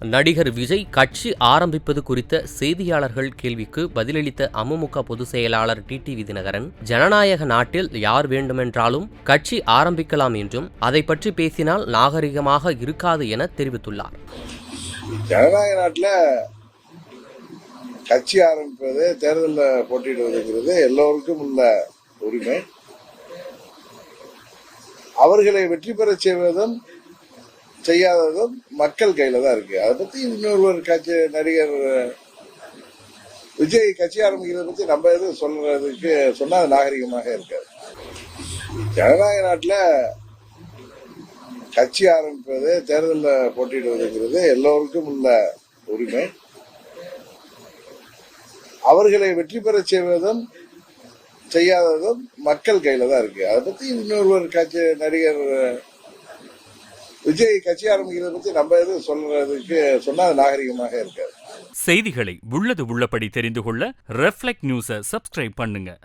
நடிகர் விஜய் கட்சி ஆரம்பிப்பது குறித்த செய்தியாளர்கள் கேள்விக்கு பதிலளித்த அமமுக பொதுச் செயலாளர் டிடிவி தினகரன், ஜனநாயக நாட்டில் யார் வேண்டுமென்றாலும் கட்சி ஆரம்பிக்கலாம் என்றும் அதை பற்றி பேசினால் நாகரிகமாக இருக்காது என தெரிவித்துள்ளார். ஜனநாயக நாட்டில் கட்சி ஆரம்பிப்பது, தேர்தலில் போட்டியிடுவதுங்கிறது எல்லோருக்கும் உள்ள உரிமை. அவர்களை வெற்றி பெற செய்வதும் செய்யாததும் மக்கள் கையில தான் இருக்கு. அதை பத்தி இன்னொரு நடிகர் விஜய் கட்சி ஆரம்பிக்கிறத பத்தி நம்ம எதுவும் சொல்றதுக்கு சொன்னா நாகரிகமாக இருக்காது. ஜனநாயக நாட்டில் கட்சி ஆரம்பிப்பது, தேர்தலில் போட்டியிடுவதுங்கிறது எல்லோருக்கும் உள்ள உரிமை. அவர்களை வெற்றி பெற செய்வதும் செய்யாததும் மக்கள் கையில தான் இருக்கு. அதை பத்தி இன்னொரு நடிகர் விஜய் கட்சி ஆரம்பிக்கிறத பத்தி நம்ம எதுவும் சொல்றதுக்கு சொன்னா நாகரிகமாக இருக்காது. செய்திகளை உள்ளது உள்ளபடி தெரிந்து கொள்ள ரெஃப்ளெக்ட் நியூஸை சப்ஸ்கிரைப் பண்ணுங்க.